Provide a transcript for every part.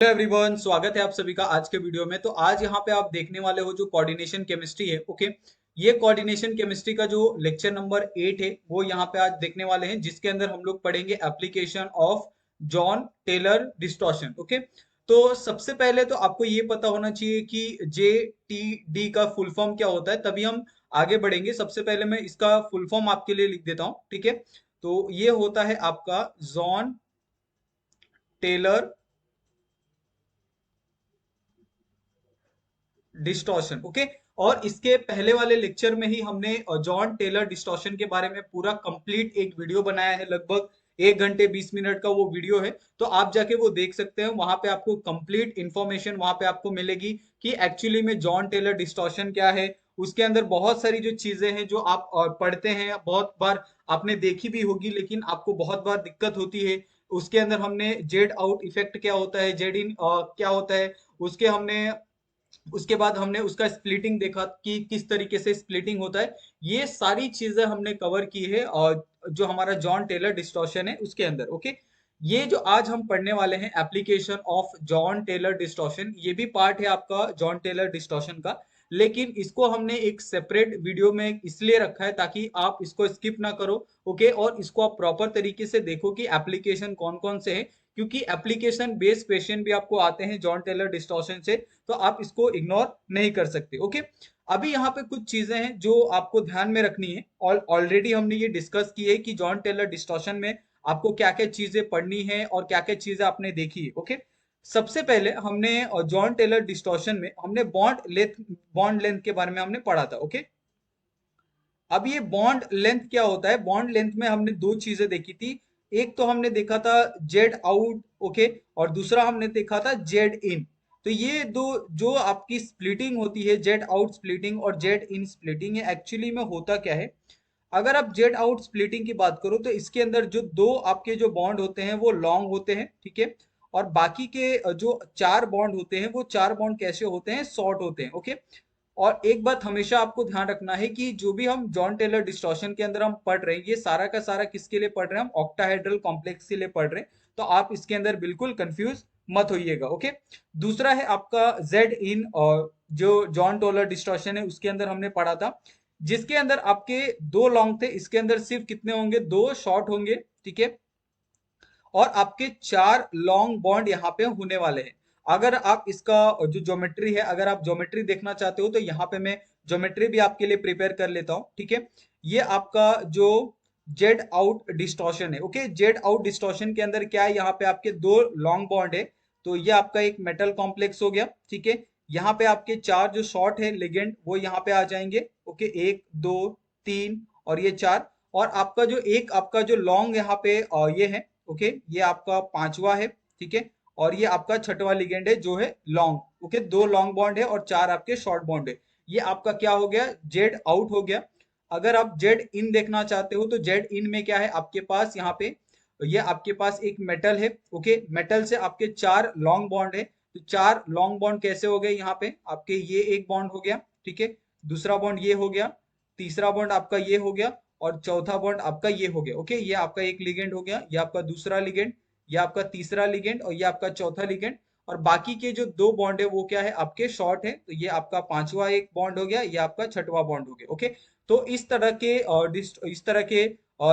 Hello everyone, स्वागत है आप सभी का आज के वीडियो में। तो आज यहाँ पे आप देखने वाले हो जो कोऑर्डिनेशन केमिस्ट्री है। ओके, ये कोऑर्डिनेशन केमिस्ट्री का जो लेक्चर नंबर 8 है वो यहाँ पे आज देखने वाले हैं, जिसके अंदर हम लोग पढ़ेंगे application of John Taylor distortion. Okay, तो सबसे पहले तो आपको ये पता होना चाहिए कि जे टी डी का फुल फॉर्म क्या होता है, तभी हम आगे बढ़ेंगे। सबसे पहले मैं इसका फुल फॉर्म आपके लिए लिख देता हूँ, ठीक है। तो ये होता है आपका जॉन टेलर डिस्टॉर्शन। ओके, और इसके पहले वाले लेक्चर में ही हमने जॉन टेलर डिस्टॉर्शन के बारे में पूरा कंप्लीट एक वीडियो बनाया है। लगभग 1 घंटे 20 मिनट का वो वीडियो है, तो आप जाके वो देख सकते हैं। वहां पे आपको कंप्लीट इंफॉर्मेशन वहां पे आपको मिलेगी कि एक्चुअली में जॉन टेलर डिस्टॉर्शन क्या है। उसके अंदर बहुत सारी जो चीजें हैं जो आप पढ़ते हैं, बहुत बार आपने देखी भी होगी, लेकिन आपको बहुत बार दिक्कत होती है। उसके अंदर हमने जेड आउट इफेक्ट क्या होता है, जेड इन क्या होता है, उसके हमने उसके बाद हमने उसका स्प्लिटिंग देखा कि किस तरीके से स्प्लिटिंग होता है। ये सारी चीजें हमने कवर की है और जो हमारा जॉन टेलर डिस्टॉर्शन है उसके अंदर। ओके, ये जो आज हम पढ़ने वाले हैं application of John Taylor distortion, ये भी पार्ट है आपका जॉन टेलर डिस्टॉर्शन का। लेकिन इसको हमने एक सेपरेट वीडियो में इसलिए रखा है ताकि आप इसको स्किप ना करो। ओके, और इसको आप प्रॉपर तरीके से देखो कि एप्लीकेशन कौन कौन से हैं, क्योंकि एप्लीकेशन बेस्ड क्वेश्चन भी आपको आते हैं जॉन टेलर डिस्टॉर्शन से, तो आप इसको इग्नोर नहीं कर सकते। ओके, अभी यहाँ पे कुछ चीजें हैं जो आपको ध्यान में रखनी है, और ऑलरेडी हमने ये डिस्कस की है कि जॉन टेलर डिस्टॉर्शन में आपको क्या क्या चीजें पढ़नी है और क्या क्या चीजें आपने देखी है। ओके, सबसे पहले हमने जॉन टेलर डिस्टॉर्शन में हमने बॉन्ड लेंथ के बारे में हमने पढ़ा था। ओके, अब ये बॉन्ड लेंथ क्या होता है, बॉन्ड लेंथ में हमने दो चीजें देखी थी। एक तो हमने देखा था जेड आउट, ओके, और दूसरा हमने देखा था जेड इन। तो ये दो जो आपकी स्प्लिटिंग होती है, जेड आउट स्प्लिटिंग और जेड इन स्प्लिटिंग, ये एक्चुअली में होता क्या है। अगर आप जेड आउट स्प्लिटिंग की बात करो तो इसके अंदर जो दो आपके जो बॉन्ड होते हैं वो लॉन्ग होते हैं, ठीक है। और बाकी के जो चार बॉन्ड होते हैं वो चार बॉन्ड कैसे होते हैं, शॉर्ट होते हैं। ओके, और एक बात हमेशा आपको ध्यान रखना है कि जो भी हम जॉन टेलर डिस्टॉर्शन के अंदर हम पढ़ रहे हैं, ये सारा का सारा किसके लिए पढ़ रहे हैं, हम ऑक्टाहेड्रल कॉम्प्लेक्स के लिए पढ़ रहे हैं। तो आप इसके अंदर बिल्कुल कंफ्यूज मत होइएगा। ओके, दूसरा है आपका जेड इन, और जो जॉन टेलर डिस्टॉर्शन है उसके अंदर हमने पढ़ा था, जिसके अंदर आपके दो लॉन्ग थे, इसके अंदर सिर्फ कितने होंगे, दो शॉर्ट होंगे, ठीक है। और आपके चार लॉन्ग बॉन्ड यहाँ पे होने वाले हैं। अगर आप इसका जो ज्योमेट्री है, अगर आप ज्योमेट्री देखना चाहते हो तो यहाँ पे मैं ज्योमेट्री भी आपके लिए प्रिपेयर कर लेता हूँ, ठीक है। ये आपका जो जेड आउट डिस्टॉर्शन है, ओके, जेड आउट डिस्टॉर्शन के अंदर क्या है, यहाँ पे आपके दो लॉन्ग बॉन्ड है। तो ये आपका एक मेटल कॉम्प्लेक्स हो गया, ठीक है। यहाँ पे आपके चार जो शॉर्ट है लिगेंड वो यहाँ पे आ जाएंगे। ओके, एक दो तीन और ये चार। और आपका जो एक आपका जो लॉन्ग यहाँ पे ये है, ओके, ये आपका पांचवा है, ठीक है। और ये आपका छठवां लिगेंड है जो है लॉन्ग। ओके, दो लॉन्ग बॉन्ड है और चार आपके शॉर्ट बॉन्ड है। ये आपका क्या हो गया, जेड आउट हो गया। अगर आप जेड इन देखना चाहते हो तो जेड इन में क्या है आपके पास, यहाँ पे ये आपके पास एक मेटल है। ओके, मेटल से आपके चार लॉन्ग बॉन्ड है। तो चार लॉन्ग बॉन्ड कैसे हो गए, यहाँ पे आपके ये एक बॉन्ड हो गया, ठीक है। दूसरा बॉन्ड ये हो गया, तीसरा बॉन्ड आपका ये हो गया, और चौथा बॉन्ड आपका ये हो गया। ओके, ये आपका एक लिगेंड हो गया, ये आपका दूसरा लिगेंड, ये आपका तीसरा लिगेंड और ये आपका चौथा लिगेंड। और बाकी के जो दो बॉन्ड है वो क्या है, आपके शॉर्ट है। तो ये आपका पांचवा एक बॉन्ड हो गया, ये आपका छठवा बॉन्ड हो गया। ओके, तो इस तरह के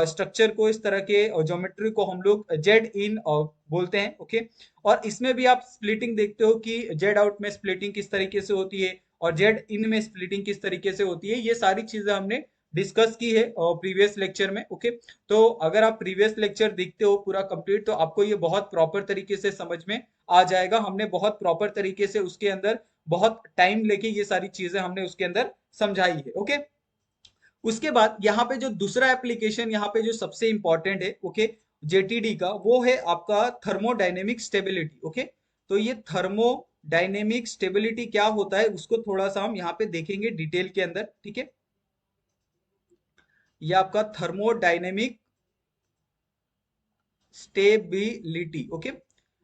स्ट्रक्चर को, इस तरह के ज्योमेट्री को हम लोग जेड इन बोलते हैं। ओके, और इसमें भी आप स्प्लिटिंग देखते हो कि जेड आउट में स्प्लिटिंग किस तरीके से होती है और जेड इन में स्प्लिटिंग किस तरीके से होती है। ये सारी चीजें हमने डिस्कस की है प्रीवियस लेक्चर में। ओके, तो अगर आप प्रीवियस लेक्चर देखते हो पूरा कंप्लीट तो आपको ये बहुत प्रॉपर तरीके से समझ में आ जाएगा। हमने बहुत प्रॉपर तरीके से उसके अंदर बहुत टाइम लेके ये सारी चीजें हमने उसके अंदर समझाई है। ओके, उसके बाद यहाँ पे जो दूसरा एप्लीकेशन यहाँ पे जो सबसे इंपॉर्टेंट है, ओके, जेटीडी का, वो है आपका थर्मोडायनेमिक स्टेबिलिटी। ओके, तो ये थर्मोडायनेमिक स्टेबिलिटी क्या होता है उसको थोड़ा सा हम यहाँ पे देखेंगे डिटेल के अंदर, ठीक है। ये आपका थर्मोडायनेमिक स्टेबिलिटी। ओके,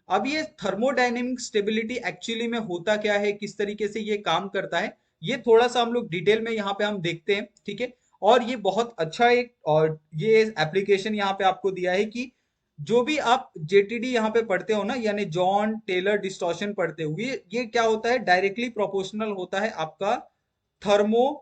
अब ये थर्मोडायनेमिक स्टेबिलिटी एक्चुअली में होता क्या है, किस तरीके से ये काम करता है, ये थोड़ा सा हम लोग डिटेल में यहाँ पे हम देखते हैं, ठीक है। और ये बहुत अच्छा एक और ये एप्लीकेशन यहाँ पे आपको दिया है कि जो भी आप जेटीडी यहाँ पे पढ़ते हो ना, यानी जॉन टेलर डिस्टॉर्शन पढ़ते हुए, ये क्या होता है, डायरेक्टली प्रोपोर्शनल होता है आपका थर्मोडायनेमिक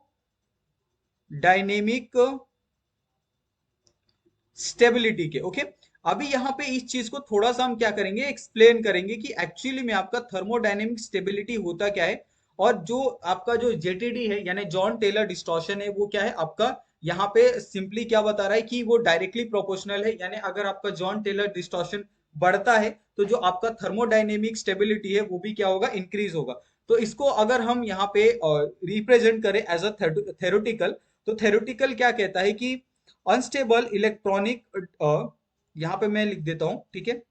स्टेबिलिटी के। ओके, अभी यहाँ पे इस चीज को थोड़ा सा हम क्या करेंगे, एक्सप्लेन करेंगे कि एक्चुअली में आपका थर्मोडायनेमिक स्टेबिलिटी होता क्या है, और जो आपका जो जेटीडी है यानी जॉन टेलर डिस्टॉर्शन है, वो क्या है आपका, यहाँ पे सिंपली क्या बता रहा है कि वो डायरेक्टली प्रोपोर्शनल है, यानी अगर आपका जॉन टेलर डिस्टॉर्शन बढ़ता है तो जो आपका थर्मोडायनेमिक स्टेबिलिटी है वो भी क्या होगा, इंक्रीज होगा। तो इसको अगर हम यहाँ पे रिप्रेजेंट करें एज अ थेरोटिकल, तो थेरोटिकल क्या कहता है कि अनस्टेबल इलेक्ट्रॉनिक, यहां पे मैं लिख देता हूं, ठीक है,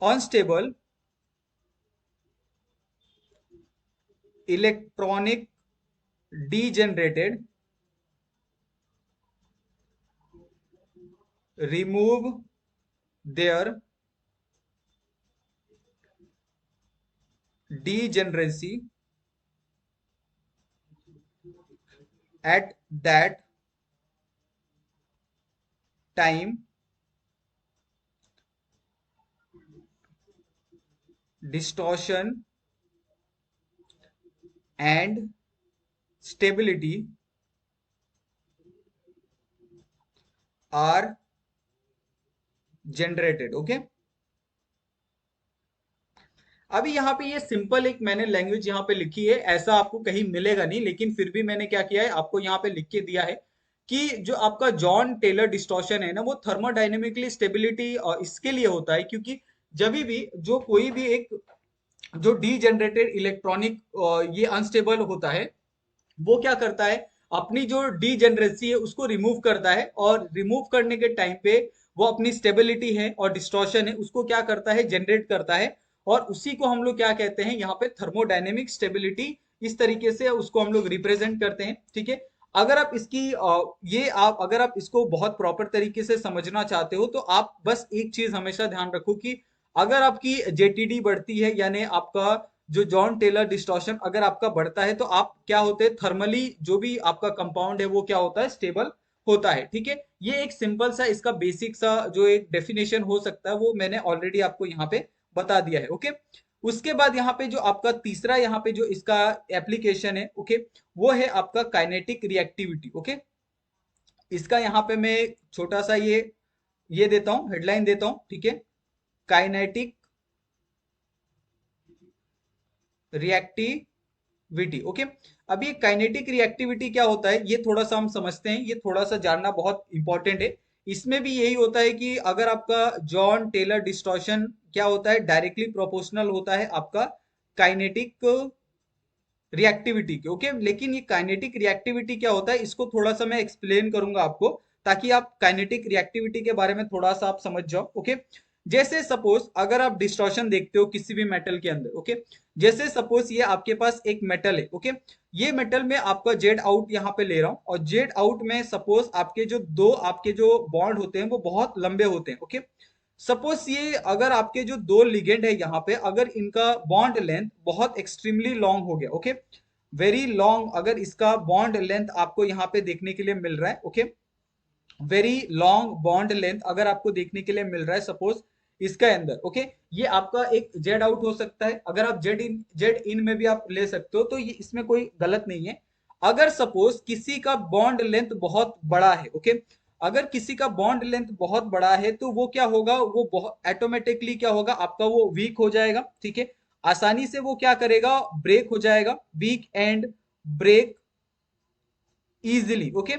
unstable electronic degenerated remove their degeneracy at that time distortion and stability are generated। Okay, अभी यहाँ पे ये सिंपल एक मैंने लैंग्वेज यहाँ पे लिखी है, ऐसा आपको कहीं मिलेगा नहीं, लेकिन फिर भी मैंने क्या किया है, आपको यहाँ पे लिख के दिया है कि जो आपका जॉन टेलर डिस्टॉर्शन है ना, वो थर्मोडायनेमिकली स्टेबिलिटी इसके लिए होता है क्योंकि जब भी जो कोई भी एक जो डीजेनरेटेड इलेक्ट्रॉनिक ये अनस्टेबल होता है, वो क्या करता है, अपनी जो डीजेनरेसी है उसको रिमूव करता है, और रिमूव करने के टाइम पे वो अपनी स्टेबिलिटी है और डिस्टॉर्शन है उसको क्या करता है, जनरेट करता है, और उसी को हम लोग क्या कहते हैं यहाँ पे, थर्मोडायनेमिक स्टेबिलिटी। इस तरीके से उसको हम लोग रिप्रेजेंट करते हैं, ठीक है। अगर आप इसकी ये आप अगर आप इसको बहुत प्रॉपर तरीके से समझना चाहते हो, तो आप बस एक चीज हमेशा ध्यान रखो कि अगर आपकी जेटीडी बढ़ती है, यानी आपका जो जॉन टेलर डिस्टॉर्शन अगर आपका बढ़ता है, तो आप क्या होते हैं, थर्मली जो भी आपका कंपाउंड है वो क्या होता है, स्टेबल होता है, ठीक है। ये एक सिंपल सा इसका बेसिक सा जो एक डेफिनेशन हो सकता है वो मैंने ऑलरेडी आपको यहाँ पे बता दिया है। ओके, उसके बाद यहाँ पे जो आपका तीसरा यहाँ पे जो इसका एप्लीकेशन है, ओके, वो है आपका काइनेटिक रिएक्टिविटी। ओके, इसका यहाँ पे मैं छोटा सा ये देता हूँ, हेडलाइन देता हूँ, ठीक है, काइनेटिक रिएक्टिविटी। ओके, अब ये काइनेटिक रिएक्टिविटी क्या होता है, ये थोड़ा सा हम समझते हैं, ये थोड़ा सा जानना बहुत इंपॉर्टेंट है। इसमें भी यही होता है कि अगर आपका जॉन टेलर डिस्टॉर्शन क्या होता है, डायरेक्टली प्रोपोर्शनल होता है आपका काइनेटिक रिएक्टिविटी के। ओके, लेकिन ये काइनेटिक रिएक्टिविटी क्या होता है, इसको थोड़ा सा मैं एक्सप्लेन करूंगा आपको, ताकि आप काइनेटिक रिएक्टिविटी के बारे में थोड़ा सा आप समझ जाओ। ओके, जैसे सपोज अगर आप डिस्टॉर्शन देखते हो किसी भी मेटल के अंदर, ओके, जैसे सपोज ये आपके पास एक मेटल है, ओके, ये मेटल में आपका जेड आउट यहाँ पे ले रहा हूँ, और जेड आउट में सपोज आपके जो बॉन्ड होते हैं वो बहुत लंबे होते हैं। ओके, सपोज ये अगर आपके जो दो लिगेंड है यहाँ पे, अगर इनका बॉन्ड लेंथ बहुत एक्सट्रीमली लॉन्ग हो गया, ओके, वेरी लॉन्ग, अगर इसका बॉन्ड लेंथ आपको यहाँ पे देखने के लिए मिल रहा है, okay, very long bond length अगर आपको देखने के लिए मिल रहा है सपोज इसके अंदर, ओके, ये आपका एक जेड आउट हो सकता है, अगर आप जेड इन में भी आप ले सकते हो, तो ये इसमें कोई गलत नहीं है। अगर सपोज किसी का बॉन्ड लेंथ बहुत बड़ा है, ओके, अगर किसी का बॉन्ड लेंथ बहुत बड़ा है, तो वो क्या होगा, वो बहुत ऑटोमेटिकली क्या होगा आपका, वो वीक हो जाएगा, ठीक है, आसानी से वो क्या करेगा, ब्रेक हो जाएगा, weak and break easily. Okay,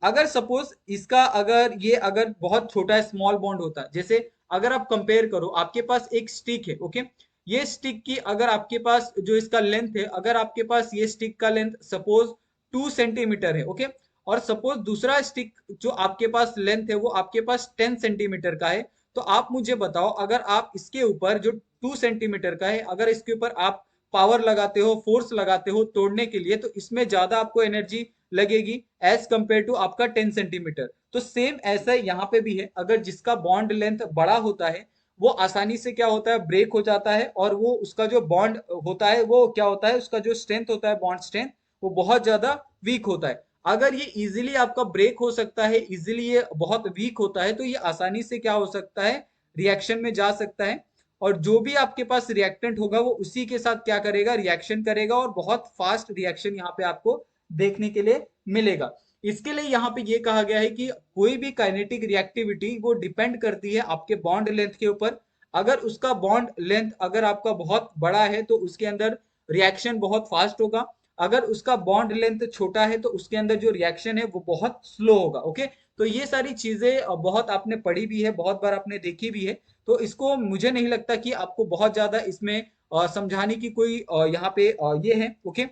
अगर सपोज इसका अगर बहुत छोटा है, स्मॉल बॉन्ड होता है, जैसे अगर आप कंपेयर करो, आपके पास एक स्टिक है, ओके, ये स्टिक की अगर आपके पास जो इसका लेंथ है, अगर आपके पास ये स्टिक का लेंथ सपोज 2 सेंटीमीटर है, ओके, और सपोज दूसरा स्टिक जो आपके पास लेंथ है वो आपके पास 10 सेंटीमीटर का है, तो आप मुझे बताओ, अगर आप इसके ऊपर जो 2 सेंटीमीटर का है, अगर इसके ऊपर आप पावर लगाते हो, फोर्स लगाते हो तोड़ने के लिए, तो इसमें ज्यादा आपको एनर्जी लगेगी एज कंपेयर टू आपका 10 सेंटीमीटर। तो सेम ऐसा यहाँ पे भी है, अगर जिसका बॉन्ड लेंथ बड़ा होता है, वो आसानी से क्या होता है, ब्रेक हो जाता है, और वो उसका जो बॉन्ड होता है वो क्या होता है, उसका जो स्ट्रेंथ होता है, बॉन्ड स्ट्रेंथ, वो बहुत ज्यादा वीक होता है। अगर ये इजीली आपका ब्रेक हो सकता है, इजीली ये बहुत वीक होता है, तो ये आसानी से क्या हो सकता है, रिएक्शन में जा सकता है। और जो भी आपके पास रिएक्टेंट होगा वो उसी के साथ क्या करेगा, रिएक्शन करेगा, और बहुत फास्ट रिएक्शन यहाँ पे आपको देखने के लिए मिलेगा। इसके लिए यहाँ पे ये कहा गया है कि कोई भी काइनेटिक रिएक्टिविटी वो डिपेंड करती है आपके बॉन्ड लेंथ के ऊपर। अगर उसका बॉन्ड लेंथ अगर आपका बहुत बड़ा है तो उसके अंदर रिएक्शन बहुत फास्ट होगा। अगर उसका बॉन्ड लेंथ छोटा है तो उसके अंदर जो रिएक्शन है वो बहुत स्लो होगा। ओके, तो ये सारी चीजें बहुत आपने पढ़ी भी है, बहुत बार आपने देखी भी है। तो इसको मुझे नहीं लगता कि आपको बहुत ज्यादा इसमें समझाने की कोई यहाँ पे ये है। ओके,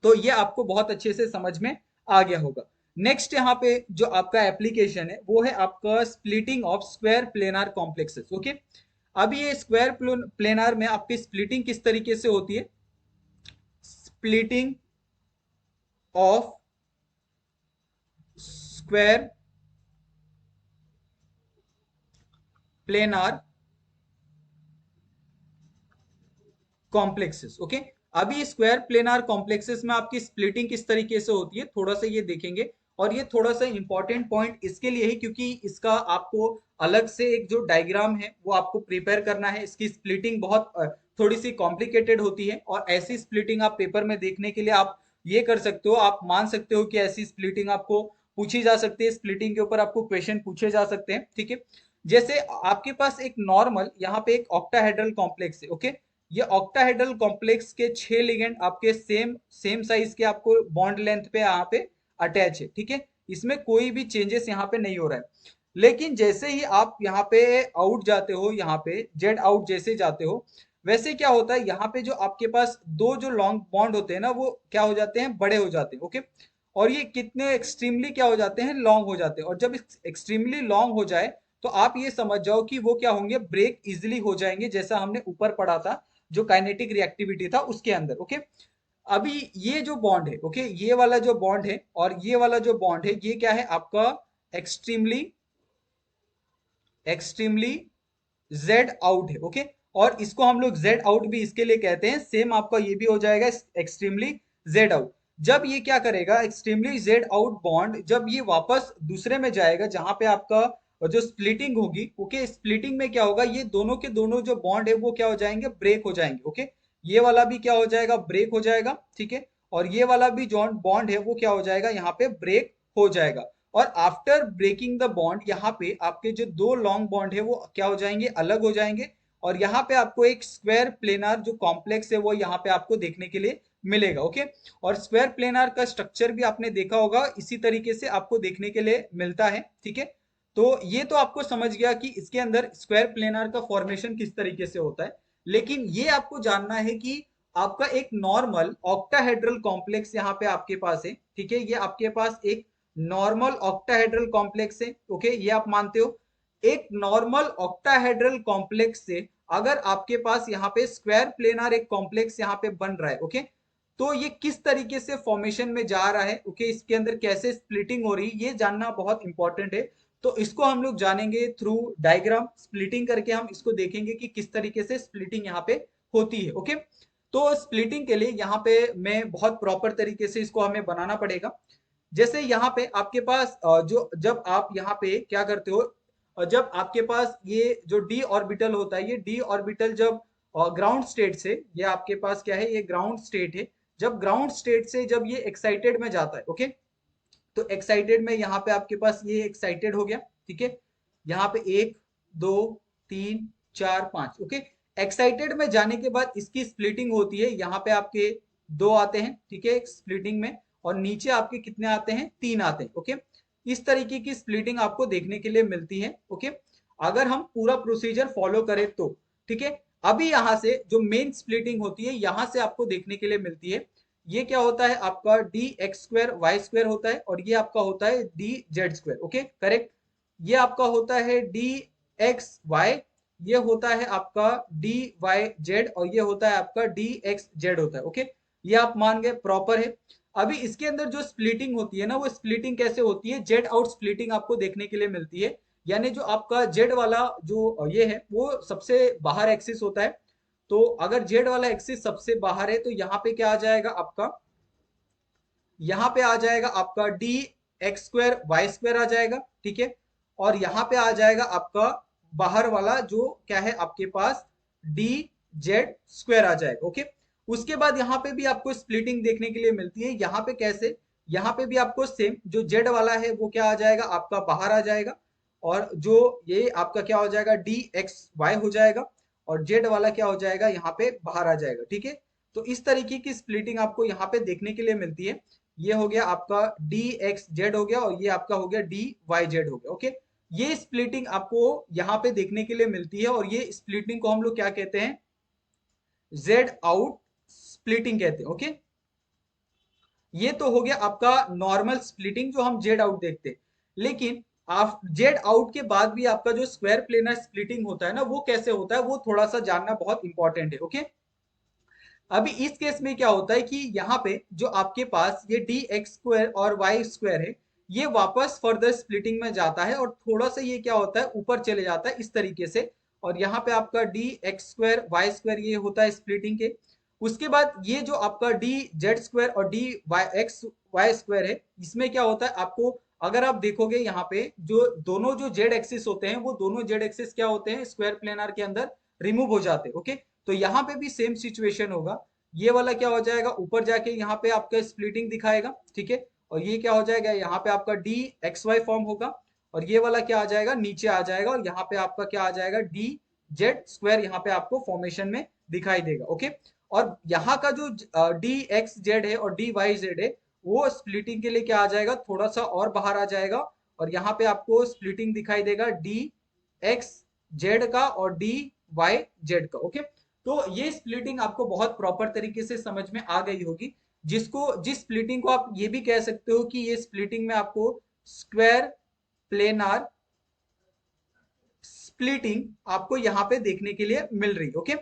तो ये आपको बहुत अच्छे से समझ में आ गया होगा। नेक्स्ट यहाँ पे जो आपका एप्लीकेशन है वो है आपका splitting of square planar complexes. Okay, अब ये स्क्वायर प्लेनार में आपकी स्प्लिटिंग किस तरीके से होती है, splitting of square planar complexes. Okay, अभी स्क्वायर प्लेनार कॉम्प्लेक्सेस में आपकी स्प्लिटिंग किस तरीके से होती है थोड़ा सा ये देखेंगे। और ये थोड़ा सा इंपॉर्टेंट पॉइंट इसके लिए है क्योंकि इसका आपको अलग से एक जो डायग्राम है वो आपको प्रिपेयर करना है। इसकी स्प्लिटिंग बहुत थोड़ी सी कॉम्प्लिकेटेड होती है, और ऐसी स्प्लिटिंग आप पेपर में देखने के लिए आप ये कर सकते हो, आप मान सकते हो कि ऐसी स्प्लिटिंग आपको पूछी जा सकती है, स्प्लिटिंग के ऊपर आपको क्वेश्चन पूछे जा सकते हैं। ठीक है, जैसे आपके पास एक नॉर्मल यहाँ पे एक ऑक्टाहेड्रल कॉम्प्लेक्स है। ओके, ये ऑक्टाहेड्रल कॉम्प्लेक्स के 6 लिगेंड आपके सेम सेम साइज के आपको बॉन्ड लेंथ पे यहाँ पे अटैच है। ठीक है, इसमें कोई भी चेंजेस यहाँ पे नहीं हो रहा है। लेकिन जैसे ही आप यहाँ पे आउट जाते हो, यहाँ पे जेड आउट जैसे जाते हो, वैसे क्या होता है, यहाँ पे जो आपके पास दो जो लॉन्ग बॉन्ड होते हैं ना वो क्या हो जाते हैं, बड़े हो जाते हैं। ओके, और ये कितने एक्सट्रीमली क्या हो जाते हैं, लॉन्ग हो जाते हैं। और जब एक्सट्रीमली लॉन्ग हो जाए तो आप ये समझ जाओ कि वो क्या होंगे, ब्रेक इजिली हो जाएंगे, जैसा हमने ऊपर पढ़ा था जो काइनेटिक रिएक्टिविटी था उसके अंदर। ओके, अभी ये जो बॉन्ड है, ओके, ये वाला जो बॉन्ड है और ये वाला जो बॉन्ड है, ये क्या है आपका, एक्सट्रीमली एक्सट्रीमली जेड आउट है। ओके, और इसको हम लोग जेड आउट भी इसके लिए कहते हैं, सेम आपका ये भी हो जाएगा एक्सट्रीमली जेड आउट। जब ये क्या करेगा, एक्सट्रीमली जेड आउट बॉन्ड जब ये वापस दूसरे में जाएगा जहां पे आपका जो स्प्लिटिंग होगी, ओके, स्प्लिटिंग में क्या होगा, ये दोनों के दोनों जो बॉन्ड है वो क्या हो जाएंगे, ब्रेक हो जाएंगे। ओके, ये वाला भी क्या हो जाएगा, ब्रेक हो जाएगा। ठीक है, और ये वाला भी जो बॉन्ड है वो क्या हो जाएगा, यहाँ पे ब्रेक हो जाएगा। और आफ्टर ब्रेकिंग द बॉन्ड यहाँ पे आपके जो दो लॉन्ग बॉन्ड है वो क्या हो जाएंगे, अलग हो जाएंगे। और यहाँ पे आपको एक स्क्वायर प्लेनार जो कॉम्प्लेक्स है वो यहाँ पे आपको देखने के लिए मिलेगा। ओके, और स्क्वायर प्लेनार का स्ट्रक्चर भी आपने देखा होगा, इसी तरीके से आपको देखने के लिए मिलता है। ठीक है, तो ये तो आपको समझ गया कि इसके अंदर स्क्वायर प्लेनार का फॉर्मेशन किस तरीके से होता है। लेकिन ये आपको जानना है कि आपका एक नॉर्मल ऑक्टाहेड्रल कॉम्प्लेक्स यहाँ पे आपके पास है। ठीक है, ये आपके पास एक नॉर्मल ऑक्टाहेड्रल कॉम्प्लेक्स है। ओके, ये आप मानते हो। एक नॉर्मल ऑक्टाहेड्रल कॉम्प्लेक्स से अगर आपके पास यहाँ पे स्क्वायर प्लेनार एक कॉम्प्लेक्स यहाँ पे बन रहा है, ओके, तो ये किस तरीके से फॉर्मेशन में जा रहा है, ओके, इसके अंदर कैसे स्प्लिटिंग हो रही है, ये जानना बहुत इंपॉर्टेंट है। तो इसको हम लोग जानेंगे थ्रू डायग्राम स्प्लिटिंग करके, हम इसको देखेंगे कि किस तरीके से स्प्लिटिंग यहाँ पे होती है। ओके, तो स्प्लिटिंग के लिए यहाँ पे मैं बहुत प्रॉपर तरीके से इसको हमें बनाना पड़ेगा। जैसे यहाँ पे आपके पास जो जब आप यहाँ पे क्या करते हो, जब आपके पास ये जो डी ऑर्बिटल होता है, ये डी ऑर्बिटल जब ग्राउंड स्टेट से, ये आपके पास क्या है, ये ग्राउंड स्टेट है, जब ग्राउंड स्टेट से जब ये एक्साइटेड में जाता है, ओके, तो एक्साइटेड में यहाँ पे आपके पास ये एक्साइटेड हो गया। ठीक है, यहाँ पे एक, दो, तीन, चार, पांच। ओके, एक्साइटेड में जाने के बाद इसकी स्प्लिटिंग होती है, यहाँ पे आपके दो आते हैं। ठीक है, स्प्लिटिंग में, और नीचे आपके कितने आते हैं, तीन आते हैं। ओके, इस तरीके की स्प्लिटिंग आपको देखने के लिए मिलती है। ओके, अगर हम पूरा प्रोसीजर फॉलो करें तो। ठीक है, अभी यहाँ से जो मेन स्प्लिटिंग होती है यहाँ से आपको देखने के लिए मिलती है। ये क्या होता है आपका, D x square Y square होता है, और ये आपका होता है d z square. Okay, correct. ये आपका होता है डी एक्स वाई, ये होता है आपका डी वाई जेड, और ये होता है आपका डी एक्स जेड होता है। ओके, ये आप मान गए, प्रॉपर है। अभी इसके अंदर जो स्प्लिटिंग होती है ना, वो स्प्लिटिंग कैसे होती है, जेड आउट स्प्लिटिंग आपको देखने के लिए मिलती है। यानी जो आपका जेड वाला जो ये है वो सबसे बाहर एक्सिस होता है। तो अगर जेड वाला एक्सिस सबसे बाहर है तो यहाँ पे क्या आ जाएगा आपका, यहाँ पे आ जाएगा आपका D x square Y square आ जाएगा, ठीक है। और यहाँ पे आ जाएगा आपका बाहर वाला जो क्या है आपके पास डी जेड स्क्वायर आ जाएगा, ओके। उसके बाद यहाँ पे भी आपको स्प्लिटिंग देखने के लिए मिलती है। यहाँ पे कैसे, यहाँ पे भी आपको सेम जो जेड वाला है वो क्या आ जाएगा आपका बाहर आ जाएगा, और जो ये आपका क्या हो जाएगा डी एक्स वाई हो जाएगा, और जेड वाला क्या हो जाएगा यहाँ पे बाहर आ जाएगा, ठीक है। तो इस तरीके की स्प्लिटिंग आपको यहाँ पे देखने के लिए मिलती है। ये हो गया आपका डी एक्स जेड हो गया, और ये आपका हो गया डी वाई जेड हो गया, ओके। ये स्प्लिटिंग आपको यहाँ पे देखने के लिए मिलती है, और ये स्प्लिटिंग को हम लोग क्या कहते हैं, जेड आउट स्प्लिटिंग कहते हैं, ओके। ये तो हो गया आपका नॉर्मल स्प्लिटिंग जो हम जेड आउट देखते हैं। लेकिन आप जेड आउट के बाद भी आपका जो स्क्वायर प्लेनर स्प्लिटिंग होता है ना, वो कैसे होता है वो थोड़ा सा जानना बहुत इंपॉर्टेंट है, ओके। अभी इस केस में क्या होता है कि यहाँ पे जो आपके पास ये डी एक्स स्क्वायर और वाई स्क्वायर है, ये वापस फर्दर स्प्लिटिंग में जाता है, और थोड़ा सा ये क्या होता है ऊपर चले जाता है इस तरीके से। और यहाँ पे आपका D x square Y square ये होता है स्प्लिटिंग के। उसके बाद ये जो आपका डी जेड स्क्वायर और d y x y square है, इसमें क्या होता है आपको, अगर आप देखोगे यहाँ पे जो दोनों जो जेड एक्सिस होते हैं, वो दोनों जेड एक्सिस क्या होते हैं स्क्वायर प्लेनर के अंदर रिमूव हो जाते हैं, ओके। तो यहाँ पे भी सेम सिचुएशन होगा। ये वाला क्या हो जाएगा ऊपर जाके यहाँ पे आपका स्प्लिटिंग दिखाएगा, ठीक है। और ये क्या हो जाएगा यहाँ पे आपका डी एक्स वाई फॉर्म होगा, और ये वाला क्या आ जाएगा नीचे आ जाएगा, और यहाँ पे आपका क्या आ जाएगा डी जेड स्क्वायर यहाँ पे आपको फॉर्मेशन में दिखाई देगा, ओके। और यहाँ का जो डी एक्स जेड है और डी वाई जेड है, वो स्प्लिटिंग के लिए क्या आ जाएगा थोड़ा सा और बाहर आ जाएगा, और यहाँ पे आपको स्प्लिटिंग दिखाई देगा डी एक्स जेड का और डी वाई जेड का, ओके। तो ये स्प्लिटिंग आपको बहुत प्रॉपर तरीके से समझ में आ गई होगी, जिस स्प्लिटिंग को आप ये भी कह सकते हो कि ये स्प्लिटिंग में आपको स्क्वायर प्लेनार स्प्लिटिंग आपको यहाँ पे देखने के लिए मिल रही, ओके।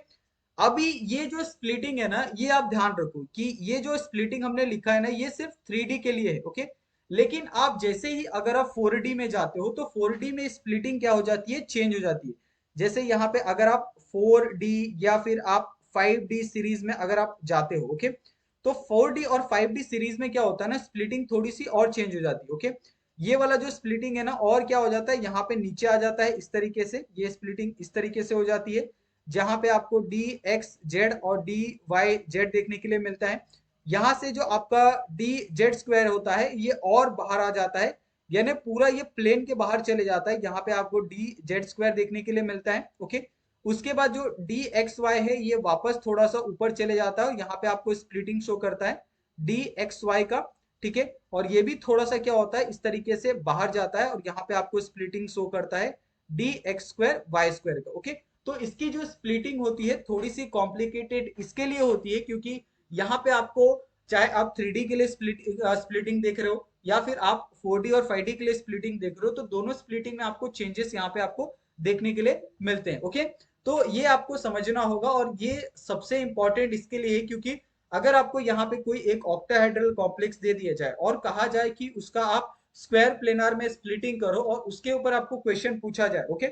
अभी ये जो स्प्लिटिंग है ना, ये आप ध्यान रखो कि ये जो स्प्लिटिंग हमने लिखा है ना, ये सिर्फ 3D के लिए है, ओके। लेकिन आप जैसे ही अगर आप 4D में जाते हो, तो 4D में स्प्लिटिंग क्या हो जाती है चेंज हो जाती है। जैसे यहाँ पे अगर आप 4D या फिर आप 5D सीरीज में अगर आप जाते हो, ओके, तो 4D और 5D सीरीज में क्या होता है ना, स्प्लिटिंग थोड़ी सी और चेंज हो जाती है, ओके। ये वाला जो स्प्लिटिंग है ना, और क्या हो जाता है यहाँ पे नीचे आ जाता है इस तरीके से, ये स्प्लिटिंग इस तरीके से हो जाती है, जहां पे आपको डी एक्स जेड और डी वाई जेड देखने के लिए मिलता है। यहां से जो आपका डी जेड स्क्वायर होता है, ये और बाहर आ जाता है, यानी पूरा ये प्लेन के बाहर चले जाता है, यहाँ पे आपको डी जेड स्क्वायर देखने के लिए मिलता है, ओके। उसके बाद जो डी एक्स वाई है, ये वापस थोड़ा सा ऊपर चले जाता है, और यहाँ पे आपको स्प्लिटिंग शो करता है डी एक्स वाई का, ठीक है। और ये भी थोड़ा सा क्या होता है इस तरीके से बाहर जाता है, और यहाँ पे आपको स्प्लिटिंग शो करता है d x square Y square का, ओके। तो इसकी जो स्प्लिटिंग होती है थोड़ी सी कॉम्प्लिकेटेड इसके लिए होती है, क्योंकि यहाँ पे आपको चाहे आप 3D के लिए स्प्लिटिंग देख रहे हो, या फिर आप 4D और 5D के लिए स्प्लिटिंग देख रहे हो, तो दोनों स्प्लिटिंग में आपको चेंजेस यहाँ पे आपको देखने के लिए मिलते हैं, ओके। तो ये आपको समझना होगा, और ये सबसे इंपॉर्टेंट इसके लिए है क्योंकि अगर आपको यहाँ पे कोई एक ऑक्टाहेड्रल कॉम्प्लेक्स दे दिया जाए और कहा जाए कि उसका आप स्क्वायर प्लेनार में स्प्लिटिंग करो, और उसके ऊपर आपको क्वेश्चन पूछा जाए, ओके।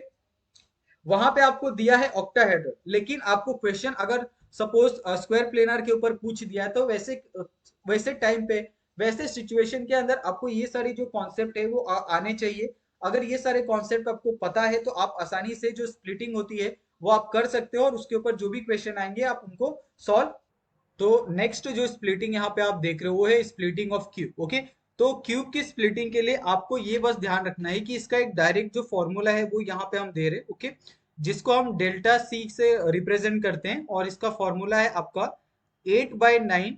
वहां पे आपको दिया है ऑक्टाहेड्रल, लेकिन आपको क्वेश्चन अगर सपोज स्क्वायर प्लेनर के ऊपर पूछ दिया, तो वैसे टाइम पे वैसे सिचुएशन के अंदर आपको ये सारी जो कॉन्सेप्ट है वो आने चाहिए। अगर ये सारे कॉन्सेप्ट आपको पता है, तो आप आसानी से जो स्प्लिटिंग होती है वो आप कर सकते हो, और उसके ऊपर जो भी क्वेश्चन आएंगे आप उनको सॉल्व। तो नेक्स्ट जो स्प्लिटिंग यहाँ पे आप देख रहे हो वो है स्प्लिटिंग ऑफ क्यूब, ओके। तो क्यूब की स्प्लिटिंग के लिए आपको ये बस ध्यान रखना है कि इसका एक डायरेक्ट जो फॉर्मूला है वो यहाँ पे हम दे रहे हैं, ओके, जिसको हम डेल्टा सी से रिप्रेजेंट करते हैं, और इसका फॉर्मूला है आपका 8/9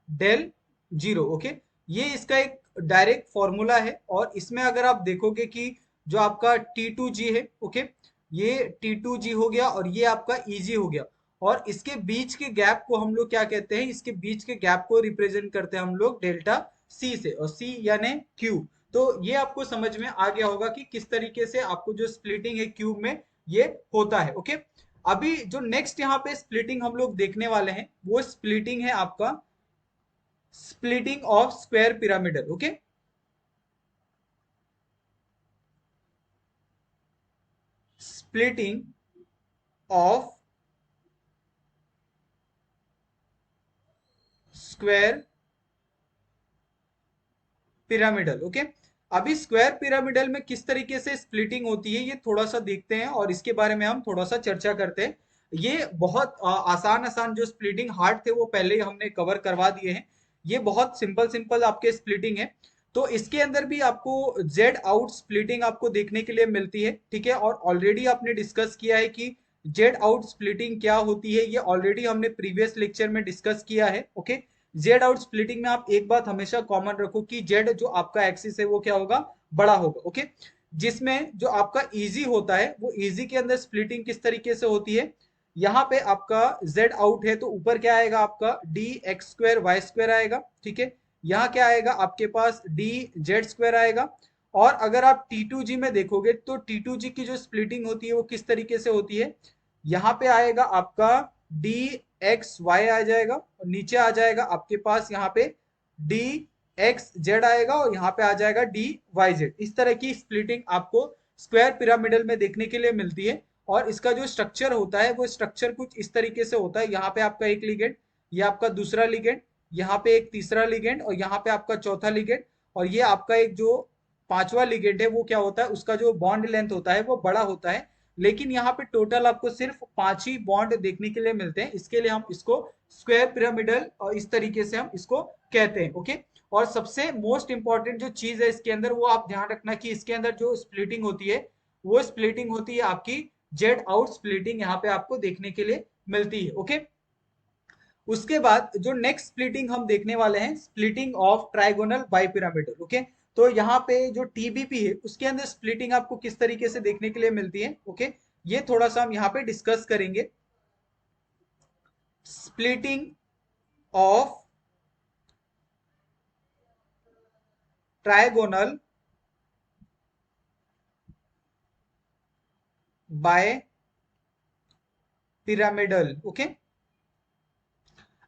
डेल जीरो, ओके। ये इसका एक डायरेक्ट फॉर्मूला है, और इसमें अगर आप देखोगे कि जो आपका T2G है, ओके, ये T2G हो गया, और ये आपका EG हो गया, और इसके बीच के गैप को हम लोग क्या कहते हैं, इसके बीच के गैप को रिप्रेजेंट करते हैं हम लोग डेल्टा सी से, और सी यानी क्यूब। तो ये आपको समझ में आ गया होगा कि किस तरीके से आपको जो स्प्लिटिंग है क्यूब में ये होता है, ओके। अभी जो नेक्स्ट यहाँ पे स्प्लिटिंग हम लोग देखने वाले हैं, वो स्प्लिटिंग है आपका splitting of square pyramidal, okay. Splitting of square pyramidal. Okay, अभी स्क्वायर पिरामिडल में किस तरीके से स्प्लिटिंग होती है ये थोड़ा सा देखते हैं और इसके बारे में हम थोड़ा सा चर्चा करते हैं। ये बहुत आसान आसान जो स्प्लिटिंग हार्ड थे वो पहले ही हमने कवर करवा दिए हैं। ये बहुत सिंपल सिंपल आपके स्प्लिटिंग है। तो इसके अंदर भी आपको जेड आउट स्प्लिटिंग आपको देखने के लिए मिलती है, ठीक है। और ऑलरेडी आपने डिस्कस किया है कि जेड आउट स्प्लिटिंग क्या होती है, ये ऑलरेडी हमने प्रीवियस लेक्चर में डिस्कस किया है। ओके, जेड आउट स्प्लिटिंग में आप एक बात हमेशा कॉमन रखो कि जेड जो आपका एक्सिस है वो क्या होगा, बड़ा होगा। ओके, जिसमें जो आपका इजी होता है वो इजी के अंदर स्प्लिटिंग किस तरीके से होती है, यहाँ पे आपका जेड आउट है तो ऊपर क्या आएगा आपका D x square Y square आएगा, ठीक है। यहाँ क्या आएगा आपके पास डी जेड स्क्वायर आएगा। और अगर आप T2G में देखोगे तो T2G की जो स्प्लिटिंग होती है वो किस तरीके से होती है, यहाँ पे आएगा आपका डी एक्स वाई आ जाएगा और नीचे आ जाएगा आपके पास यहाँ पे डी एक्स जेड आएगा और यहाँ पे आ जाएगा डी वाई जेड। इस तरह की स्प्लिटिंग आपको स्क्वायर पिरामिडल में देखने के लिए मिलती है। और इसका जो स्ट्रक्चर होता है वो स्ट्रक्चर कुछ इस तरीके से होता है, यहाँ पे आपका एक लिगेंड, ये आपका दूसरा लिगेंड, यहाँ पे एक तीसरा लिगेंड और यहाँ पे आपका चौथा लिगेंड। और ये आपका एक जो पांचवा लिगेंड है वो क्या होता है, उसका जो बॉन्ड लेंथ होता है वो बड़ा होता है। लेकिन यहाँ पे टोटल आपको सिर्फ 5 ही बॉन्ड देखने के लिए मिलते हैं, इसके लिए हम इसको स्क्वायर पिरामिडल और इस तरीके से हम इसको कहते हैं। ओके, और सबसे मोस्ट इंपॉर्टेंट जो चीज है इसके अंदर वो आप ध्यान रखना कि इसके अंदर जो स्प्लिटिंग होती है वो स्प्लिटिंग होती है आपकी जेड आउट स्प्लिटिंग, यहाँ पे आपको देखने के लिए मिलती है। ओके, उसके बाद जो नेक्स्ट स्प्लिटिंग हम देखने वाले हैं, splitting of trigonal bipyramidal. Okay, तो यहाँ पे जो टीबीपी है उसके अंदर स्प्लिटिंग आपको किस तरीके से देखने के लिए मिलती है, ओके, ये थोड़ा सा हम यहाँ पे डिस्कस करेंगे। Splitting of trigonal bipyramidal. Okay,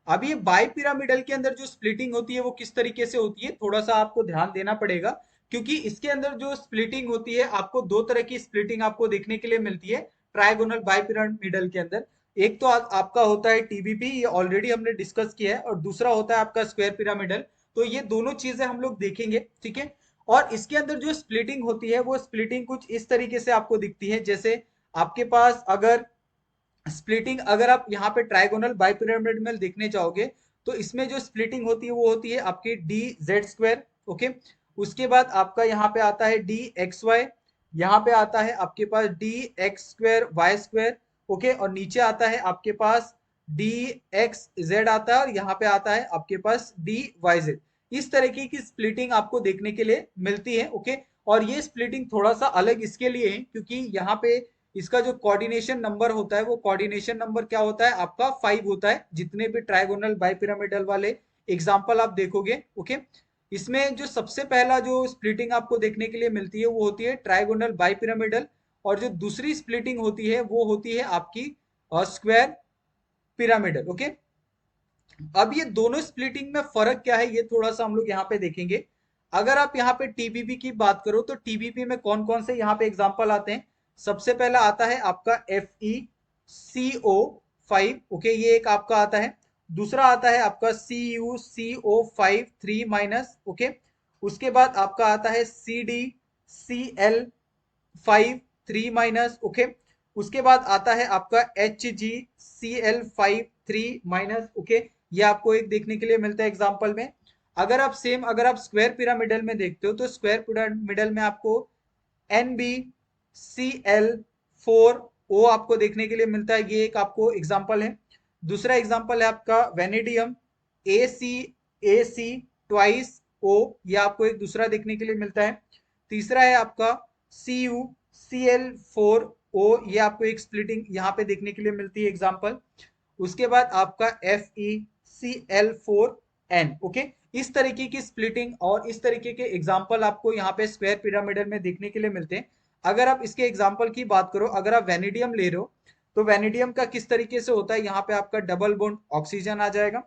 अब ये बाई पिरामिडल के अंदर जो स्प्लिटिंग होती है वो किस तरीके से होती है थोड़ा सा आपको ध्यान देना पड़ेगा, क्योंकि इसके अंदर जो स्प्लिटिंग होती है आपको दो तरह की स्प्लिटिंग आपको देखने के लिए मिलती है ट्राइगोनल बाई पिरामिडल के अंदर। एक तो आपका होता है टीबीपी, ये ऑलरेडी हमने डिस्कस किया है, और दूसरा होता है आपका स्क्वायर पिरामिडल। तो ये दोनों चीजें हम लोग देखेंगे, ठीक है। और इसके अंदर जो स्प्लिटिंग होती है वो स्प्लिटिंग कुछ इस तरीके से आपको दिखती है, जैसे आपके पास अगर स्प्लिटिंग अगर आप यहाँ पे ट्राइगोनल बाइपिरामिड में देखने जाओगे तो इसमें जो स्प्लिटिंग होती है वो होती है आपकी डी जेड स्क्वायर। ओके, उसके बाद आपका यहाँ पे आता है डी एक्स वाई, यहाँ पे आता है आपके पास D x square Y square. Okay, और नीचे आता है आपके पास डी एक्स जेड आता है और यहाँ पे आता है आपके पास डी वाई जेड। इस तरीके की स्प्लिटिंग आपको देखने के लिए मिलती है। ओके, और ये स्प्लिटिंग थोड़ा सा अलग इसके लिए है क्योंकि यहाँ पे इसका जो कोऑर्डिनेशन नंबर होता है वो कोऑर्डिनेशन नंबर क्या होता है आपका 5 होता है, जितने भी ट्राइगोनल बाइपिरामिडल वाले एग्जांपल आप देखोगे। ओके, इसमें जो सबसे पहला जो स्प्लिटिंग आपको देखने के लिए मिलती है वो होती है ट्राइगोनल बाइपिरामिडल, और जो दूसरी स्प्लिटिंग होती है वो होती है आपकी स्क्वायर पिरामिडल। ओके, अब ये दोनों स्प्लिटिंग में फर्क क्या है ये थोड़ा सा हम लोग यहाँ पे देखेंगे। अगर आप यहाँ पे टीबीपी की बात करो तो टीबीपी में कौन कौन से यहाँ पे एग्जांपल आते हैं, सबसे पहला आता है आपका FeCO5। ओके, ये एक आपका आता है। दूसरा आता है आपका CuCO5 3-। ओके, उसके बाद आपका आता है CdCl5 3-। ओके, उसके बाद आता है आपका HgCl5 3-। ओके, ये आपको एक देखने के लिए मिलता है एग्जांपल में। अगर आप स्क्वायर पिरामिडल में देखते हो तो स्क्वायर पिरामिडल में आपको NbCl4O आपको देखने के लिए मिलता है, ये एक आपको एग्जांपल है। दूसरा एग्जांपल है आपका वेनेडियम ACAC ट्वाइस O, ये आपको एक दूसरा देखने के लिए मिलता है। तीसरा है आपका CuCl4O, ये आपको एक स्प्लिटिंग यहाँ पे देखने के लिए मिलती है एग्जांपल। उसके बाद आपका FeCl4n। ओके, इस तरीके की स्प्लिटिंग और इस तरीके के एग्जांपल आपको यहाँ पे स्क्वायर पिरामिडल में देखने के लिए मिलते हैं। अगर आप इसके एग्जांपल की बात करो, अगर आप वेनेडियम ले रहे हो तो वेनेडियम का किस तरीके से होता है, यहाँ पे आपका डबल बॉन्ड ऑक्सीजन आ जाएगा,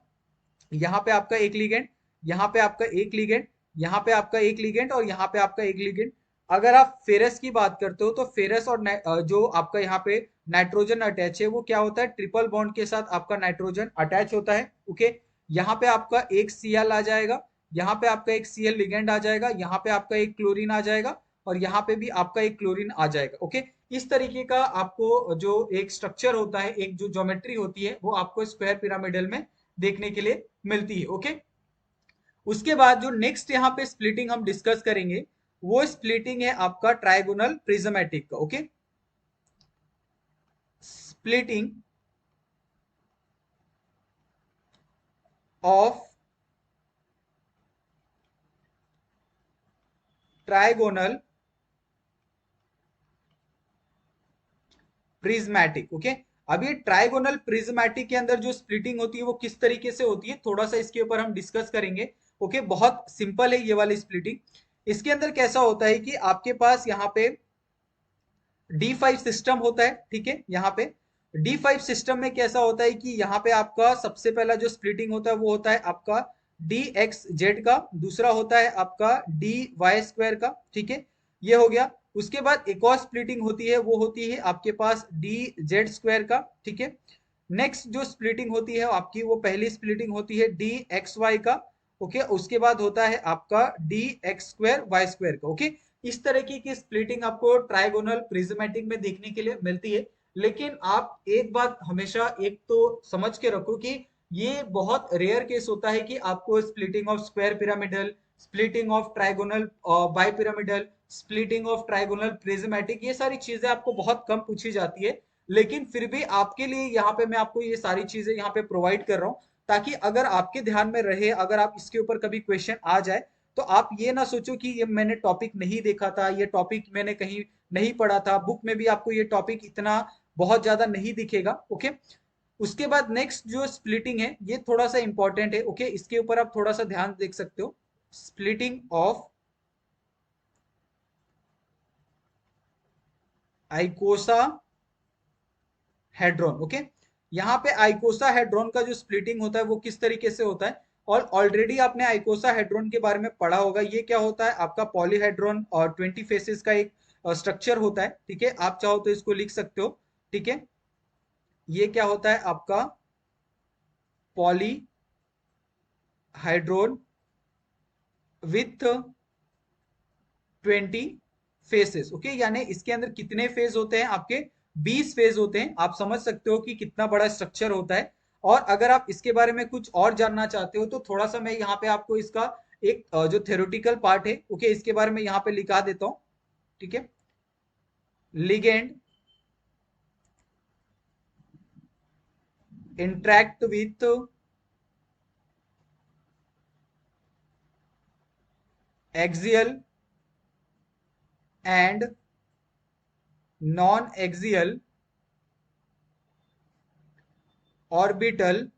यहाँ पे आपका एक लिगेंड, यहाँ पे आपका एक लिगेंड, यहाँ पे आपका एक लिगेंड और यहाँ पे आपका एक लिगेंड। अगर आप फेरस की बात करते हो तो फेरस और जो आपका यहाँ पे नाइट्रोजन अटैच है वो क्या होता है, ट्रिपल बॉन्ड के साथ आपका नाइट्रोजन अटैच होता है। ओके, यहाँ पे आपका एक Cl आ जाएगा, यहाँ पे आपका एक Cl लिगेंड आ जाएगा, यहाँ पे आपका एक क्लोरीन आ जाएगा और यहाँ पे भी आपका एक क्लोरीन आ जाएगा। ओके, इस तरीके का आपको जो एक स्ट्रक्चर होता है, एक जो ज्योमेट्री होती है, वो आपको स्क्वायर पिरामिडल में देखने के लिए मिलती है। ओके, उसके बाद जो नेक्स्ट यहाँ पे स्प्लिटिंग हम डिस्कस करेंगे, वो स्प्लिटिंग है आपका ट्राइगोनल प्रिज्मेटिक का। Okay, splitting of trigonal prismatic. Okay, अब ये ट्राइगोनल प्रिज्मेटिक के अंदर जो स्प्लिटिंग होती है वो किस तरीके से होती है, थोड़ा सा इसके ऊपर हम डिस्कस करेंगे। ओके, बहुत सिंपल है ये वाली स्प्लिटिंग। इसके अंदर कैसा होता है कि आपके पास यहाँ पे D5 सिस्टम होता है। ठीक है, यहाँ पे D5 सिस्टम में कैसा होता है कि यहाँ पे आपका सबसे पहला जो स्प्लिटिंग होता है वो होता है आपका dxz का, दूसरा होता है आपका dy स्क्वायर का। ठीक है, ये हो गया। उसके बाद एक और स्प्लिटिंग होती है, वो होती है आपके पास dz स्क्वायर का। ठीक है, नेक्स्ट जो स्प्लिटिंग होती है आपकी, वो पहली स्प्लिटिंग होती है dxy का। ओके, उसके बाद होता है आपका dx स्क्वायर y स्क्वायर का। ओके, इस तरह की स्प्लिटिंग आपको ट्राइगोनल प्रिज्मेटिक में देखने के लिए मिलती है। लेकिन आप एक बात हमेशा एक तो समझ के रखो कि ये बहुत रेयर केस होता है कि आपको splitting of square pyramidal, splitting of trigonal bi pyramidal, splitting of trigonal prismatic, ये सारी चीजें आपको बहुत कम पूछी जाती है। लेकिन फिर भी आपके लिए यहाँ पे मैं आपको ये सारी चीजें यहाँ पे प्रोवाइड कर रहा हूँ, ताकि अगर आपके ध्यान में रहे, अगर आप इसके ऊपर कभी क्वेश्चन आ जाए, तो आप ये ना सोचो कि ये मैंने टॉपिक नहीं देखा था, ये टॉपिक मैंने कहीं नहीं पढ़ा था, बुक में भी आपको ये टॉपिक इतना बहुत ज्यादा नहीं दिखेगा। ओके, उसके बाद नेक्स्ट जो स्प्लिटिंग है ये थोड़ा सा इंपॉर्टेंट है। ओके, इसके ऊपर आप थोड़ा सा ध्यान देख सकते हो। Splitting of icosahedron. Okay, यहाँ पे आइकोसा हेड्रोन का जो स्प्लिटिंग होता है वो किस तरीके से होता है, और ऑलरेडी आपने आइकोसा हेड्रोन के बारे में पढ़ा होगा। ये क्या होता है आपका पॉलीहेड्रोन और 20 फेसेस का एक स्ट्रक्चर होता है। ठीक है, आप चाहो तो इसको लिख सकते हो। ठीक है, ये क्या होता है आपका पॉलीहाइड्रोन विथ 20 फेसेस। ओके, यानी इसके अंदर कितने फेज होते हैं आपके, 20 फेज होते हैं। आप समझ सकते हो कि कितना बड़ा स्ट्रक्चर होता है। और अगर आप इसके बारे में कुछ और जानना चाहते हो तो थोड़ा सा मैं यहाँ पे आपको इसका एक जो थ्योरेटिकल पार्ट है, ओके, इसके बारे में यहाँ पे लिखा देता हूँ। ठीक है, ligand interact with axial and non axial orbital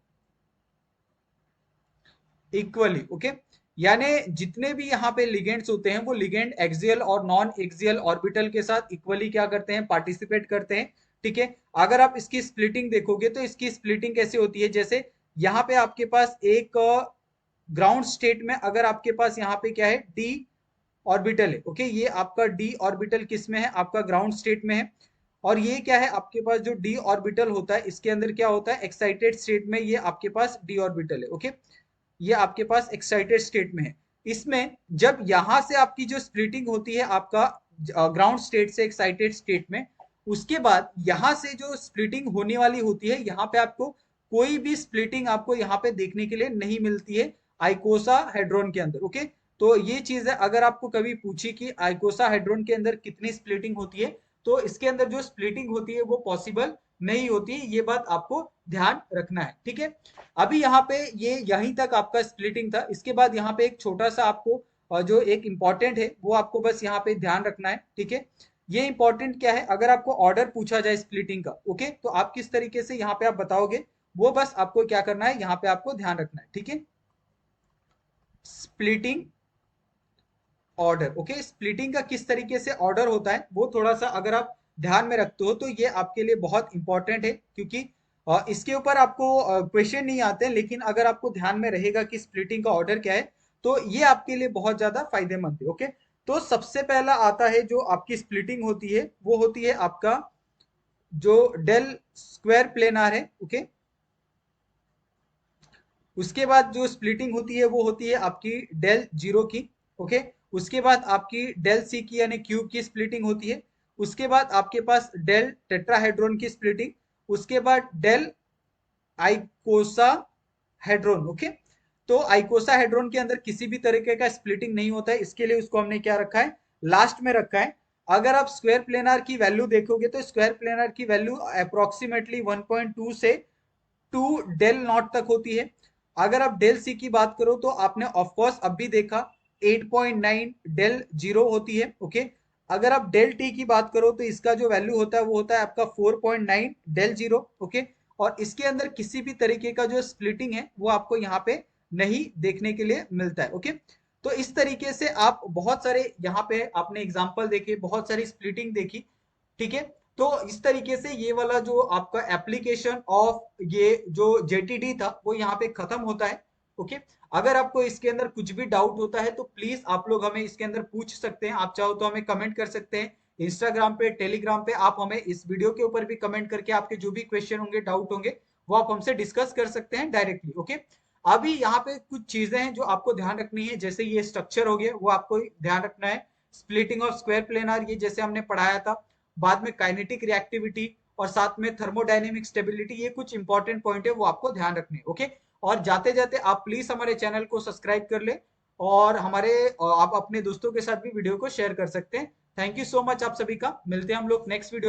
equally. Okay, यानी जितने भी यहाँ पे लिगेंड्स होते हैं वो लिगेंड एक्सियल और नॉन एक्सियल ऑर्बिटल के साथ इक्वली क्या करते हैं, पार्टिसिपेट करते हैं। ठीक है, अगर आप इसकी स्प्लिटिंग देखोगे तो इसकी स्प्लिटिंग कैसे होती है, जैसे यहाँ पे आपके पास एक ग्राउंड स्टेट में अगर आपके पास यहाँ पे क्या है, डी ऑर्बिटल है। ओके, ये आपका डी ऑर्बिटल किस में है, आपका ग्राउंड स्टेट में है। और ये क्या है आपके पास जो डी ऑर्बिटल होता है, इसके अंदर क्या होता है, एक्साइटेड स्टेट में ये आपके पास डी ऑर्बिटल है। ओके, ये आपके पास एक्साइटेड स्टेट में है। इसमें जब यहां से आपकी जो स्प्लिटिंग होती है आपका ग्राउंड स्टेट से एक्साइटेड स्टेट में, उसके बाद यहां से जो स्प्लिटिंग होने वाली होती है, यहाँ पे आपको कोई भी स्प्लिटिंग आपको यहाँ पे देखने के लिए नहीं मिलती है आइकोसा हेड्रोन के अंदर। ओके, तो ये चीज है, अगर आपको कभी पूछी कि आइकोसा हेड्रोन के अंदर कितनी स्प्लिटिंग होती है, तो इसके अंदर जो स्प्लिटिंग होती है वो पॉसिबल नहीं होती है। ये बात आपको ध्यान रखना है। ठीक है, अभी यहाँ पे ये यहीं तक आपका स्प्लिटिंग था। इसके बाद यहाँ पे एक छोटा सा आपको जो एक इंपॉर्टेंट है वो आपको बस यहाँ पे ध्यान रखना है। ठीक है, ये इंपॉर्टेंट क्या है, अगर आपको ऑर्डर पूछा जाए स्प्लिटिंग का, ओके, तो आप किस तरीके से यहाँ पे आप बताओगे, वो बस आपको क्या करना है, यहाँ पे आपको ध्यान रखना है। ठीक है, स्प्लिटिंग ऑर्डर। ओके, स्प्लिटिंग का किस तरीके से ऑर्डर होता है वो थोड़ा सा अगर आप ध्यान में रखते हो तो ये आपके लिए बहुत इंपॉर्टेंट है, क्योंकि इसके ऊपर आपको क्वेश्चन नहीं आते हैं, लेकिन अगर आपको ध्यान में रहेगा कि स्प्लिटिंग का ऑर्डर क्या है, तो ये आपके लिए बहुत ज्यादा फायदेमंद है। ओके, तो सबसे पहला आता है जो आपकी स्प्लिटिंग होती है, वो होती है आपका जो डेल स्क्वायर प्लेनार है। ओके, उसके बाद जो स्प्लिटिंग होती है वो होती है आपकी डेल जीरो की। ओके, उसके बाद आपकी डेल सी की यानी क्यूब की स्प्लिटिंग होती है। उसके बाद आपके पास डेल टेट्राहेड्रॉन की स्प्लिटिंग। उसके बाद डेल आइकोसा हेड्रोन। ओके, तो आइकोसा हेड्रोन के अंदर किसी भी तरीके का स्प्लिटिंग नहीं होता है, इसके लिए उसको हमने क्या रखा है, लास्ट में रखा है। अगर आप स्क्वायर प्लेनार की वैल्यू देखोगे तो स्क्वायर प्लेनार की वैल्यू अप्रोक्सीमेटली 1.2 से 2 डेल नॉट तक होती है। अगर आप डेल सी की बात करो तो आपने ऑफ कोर्स अब भी देखा 8.9 डेल जीरो होती है। ओके, अगर आप डेल टी की बात करो तो इसका जो वैल्यू होता है वो होता है आपका 4.9 डेल जीरो। ओके, और इसके अंदर किसी भी तरीके का जो स्प्लिटिंग है वो आपको यहाँ पे नहीं देखने के लिए मिलता है। ओके, तो इस तरीके से आप बहुत सारे यहाँ पे आपने एग्जाम्पल देखे, बहुत सारी स्प्लिटिंग देखी। ठीक है, तो इस तरीके से ये वाला जो आपका एप्लीकेशन ऑफ ये जो जेटीडी था वो यहाँ पे खत्म होता है। ओके, अगर आपको इसके अंदर कुछ भी डाउट होता है तो प्लीज आप लोग हमें इसके अंदर पूछ सकते हैं। आप चाहो तो हमें कमेंट कर सकते हैं इंस्टाग्राम पे, टेलीग्राम पे। आप हमें इस वीडियो के ऊपर भी कमेंट करके आपके जो भी क्वेश्चन होंगे, डाउट होंगे, वो आप हमसे डिस्कस कर सकते हैं डायरेक्टली। ओके, अभी यहाँ पे कुछ चीजें हैं जो आपको ध्यान रखनी है, जैसे ये स्ट्रक्चर हो गया वो आपको ध्यान रखना है। स्प्लिटिंग ऑफ स्क्वायर प्लेनार ये जैसे हमने पढ़ाया था, बाद में काइनेटिक रिएक्टिविटी और साथ में थर्मोडायनेमिक स्टेबिलिटी, ये कुछ इंपॉर्टेंट पॉइंट है वो आपको ध्यान रखने हैं। ओके, और जाते जाते आप प्लीज हमारे चैनल को सब्सक्राइब कर ले और आप अपने दोस्तों के साथ भी वीडियो को शेयर कर सकते हैं। थैंक यू सो मच आप सभी का, मिलते हैं हम लोग नेक्स्ट वीडियो।